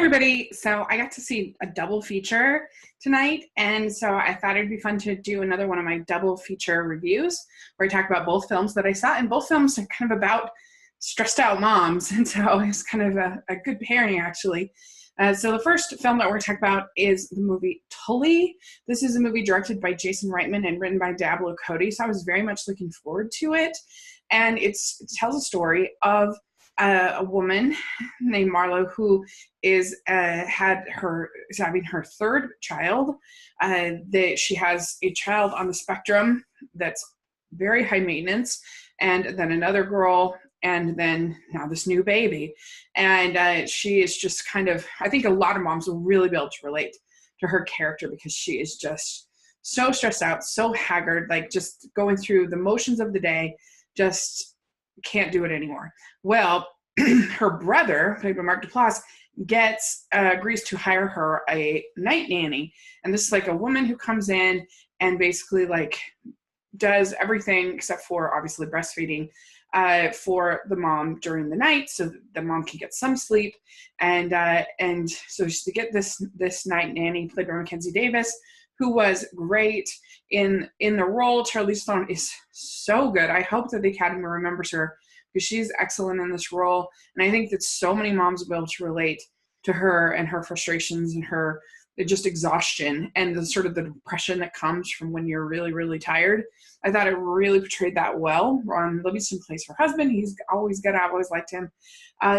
everybody. So I got to see a double feature tonight, and so I thought it'd be fun to do another one of my double feature reviews where I talk about both films that I saw, and both films are kind of about stressed out moms, and so it's kind of a good pairing, actually. So the first film that we're going to talk about is the movie Tully. This is a movie directed by Jason Reitman and written by Diablo Cody, so I was very much looking forward to it. And it tells a story of a woman named Marlo who is having her third child. She has a child on the spectrum that's very high maintenance, and then another girl, and then now this new baby. And she is just kind of, I think a lot of moms will really be able to relate to her character because she is just so stressed out, so haggard, like just going through the motions of the day, just can't do it anymore. Well, her brother, played by Mark Duplass, agrees to hire her a night nanny. And this is like a woman who comes in and basically like does everything except for obviously breastfeeding for the mom during the night, so the mom can get some sleep. And so to get this night nanny, played by Mackenzie Davis, who was great in the role. Charlize Theron is so good. I hope that the Academy remembers her because she's excellent in this role. And I think that so many moms will be able to relate to her and her frustrations and her just exhaustion and the sort of the depression that comes from when you're really, really tired. I thought it really portrayed that well. Ron Livingston plays her husband. He's always good. I've always liked him.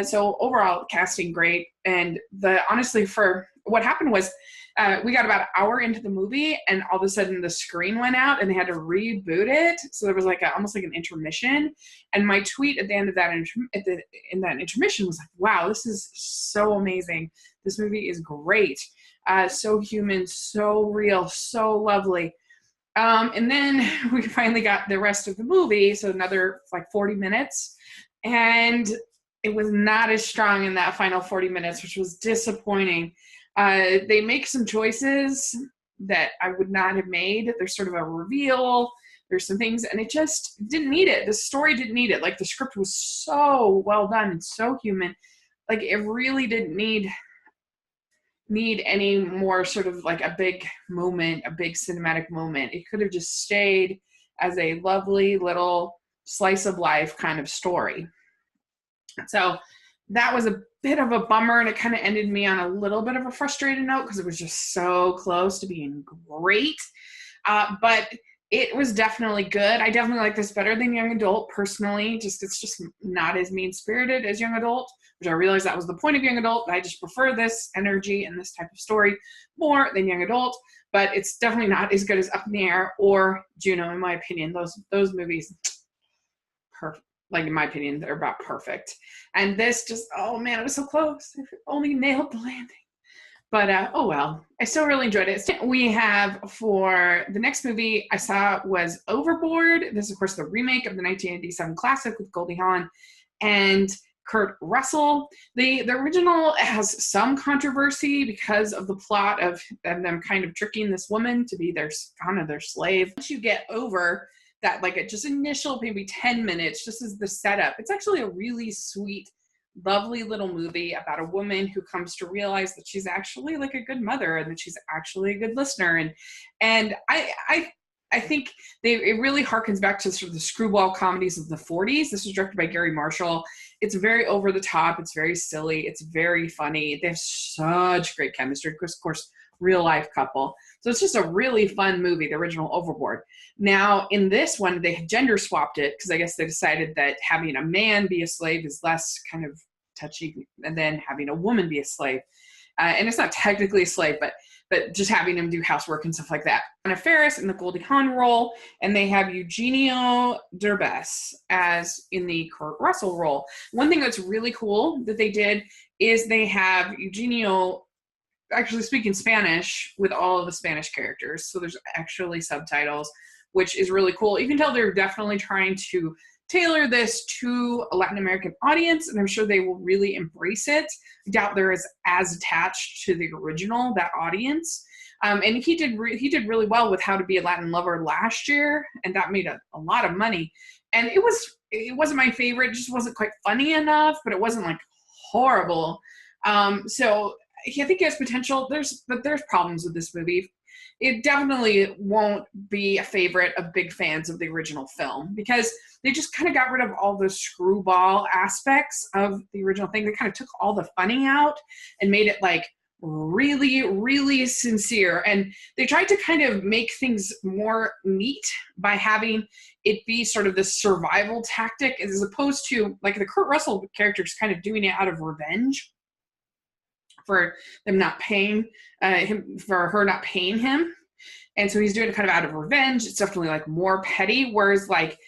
So overall, casting great. And honestly, for what happened was we got about an hour into the movie, and all of a sudden the screen went out, and they had to reboot it. So there was like almost like an intermission. And my tweet at the end of that in that intermission was like, "Wow, this is so amazing. This movie is great. So human, so real, so lovely." And then we finally got the rest of the movie, so another like 40 minutes, and it was not as strong in that final 40 minutes, which was disappointing. They make some choices that I would not have made. There's sort of a reveal. There's some things, and it just didn't need it. The story didn't need it. Like, the script was so well done and so human. Like, it really didn't need any more sort of like a big moment, a big cinematic moment. It could have just stayed as a lovely little slice of life kind of story. So that was a bit of a bummer, and it kind of ended me on a little bit of a frustrated note because it was just so close to being great. But it was definitely good. I definitely like this better than Young Adult personally. It's just not as mean-spirited as Young Adult, which I realized that was the point of Young Adult. I just prefer this energy and this type of story more than Young Adult, but it's definitely not as good as Up in the Air or Juno, in my opinion. Those movies, perfect. Like, in my opinion, they're about perfect. And this just, oh man, it was so close. If it only nailed the landing. But, oh well, I still really enjoyed it. We have, for the next movie I saw was Overboard. This is, of course, the remake of the 1987 classic with Goldie Hawn and Kurt Russell. The original has some controversy because of the plot of them kind of tricking this woman to be their slave. Once you get over that, like, just initial maybe 10 minutes, just as the setup, it's actually a really sweet, lovely little movie about a woman who comes to realize that she's actually like a good mother and that she's actually a good listener. And I think it really harkens back to sort of the screwball comedies of the 40s. This was directed by Gary Marshall. It's very over the top. It's very silly. It's very funny. They have such great chemistry. Of course, real life couple. So it's just a really fun movie, the original Overboard. Now, in this one, they gender swapped it because I guess they decided that having a man be a slave is less kind of touchy than having a woman be a slave. And it's not technically a slave, but just having him do housework and stuff like that. Anna Faris in the Goldie Hawn role, and they have Eugenio Derbez as in the Kurt Russell role. One thing that's really cool that they did is they have Eugenio actually speaking Spanish with all of the Spanish characters. So there's actually subtitles, which is really cool. You can tell they're definitely trying to tailor this to a Latin American audience, and I'm sure they will really embrace it. I doubt they're as attached to the original, that audience. And he did really well with How to Be a Latin Lover last year, and that made a lot of money. And it wasn't my favorite. It just wasn't quite funny enough, but it wasn't like horrible. So I think it has potential. But there's problems with this movie. It definitely won't be a favorite of big fans of the original film because they just kind of got rid of all the screwball aspects of the original thing. They kind of took all the funny out and made it like really, really sincere. And they tried to kind of make things more neat by having it be sort of this survival tactic as opposed to like the Kurt Russell character is kind of doing it out of revenge for them not paying him, for her not paying him. And so he's doing it kind of out of revenge. It's definitely like more petty. Whereas like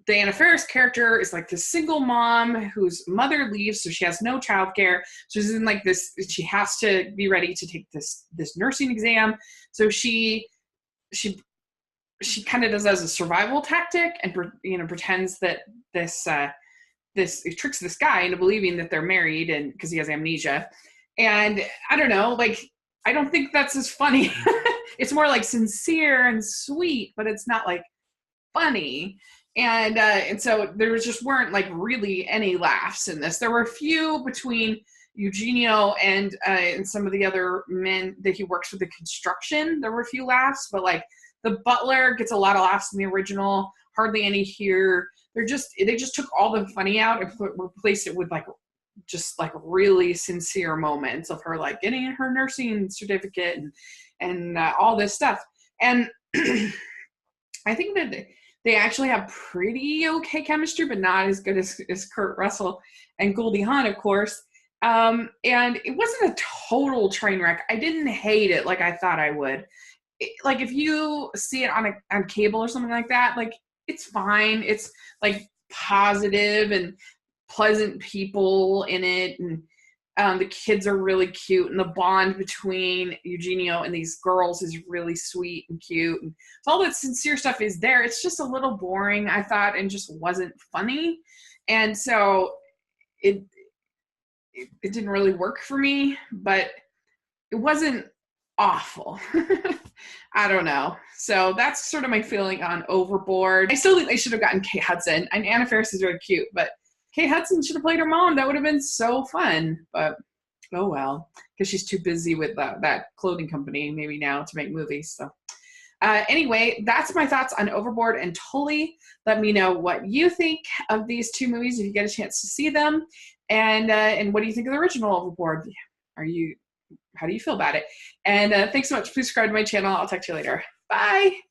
the Anna Faris character is like this single mom whose mother leaves, so she has no childcare. So she's in like this, she has to be ready to take this nursing exam. So she kind of does as a survival tactic and pretends that this it tricks this guy into believing that they're married and because he has amnesia. And I don't know, like, I don't think that's as funny. It's more like sincere and sweet, but it's not like funny. And so there just weren't like really any laughs in this. There were a few between Eugenio and some of the other men that he works with the construction. There were a few laughs, but like the butler gets a lot of laughs in the original, hardly any here. They just took all the funny out and replaced it with like just like really sincere moments of her like getting her nursing certificate and all this stuff. And I think that they actually have pretty okay chemistry, but not as good as Kurt Russell and Goldie Hawn, of course. And it wasn't a total train wreck. I didn't hate it like I thought I would. Like if you see it on cable or something like that, like it's fine. It's like positive and pleasant people in it, and the kids are really cute, and the bond between Eugenio and these girls is really sweet and cute, and so all that sincere stuff is there. It's just a little boring, I thought, and just wasn't funny, and so it didn't really work for me, but it wasn't awful. I don't know. So that's sort of my feeling on Overboard. I still think they should have gotten Kate Hudson, and Anna Faris is really cute, but Kate Hudson should have played her mom. That would have been so fun. But oh well, because she's too busy with that clothing company maybe now to make movies. So anyway, that's my thoughts on Overboard and Tully. Let me know what you think of these two movies if you get a chance to see them, and what do you think of the original Overboard? How do you feel about it? And thanks so much. Please subscribe to my channel. I'll talk to you later. Bye.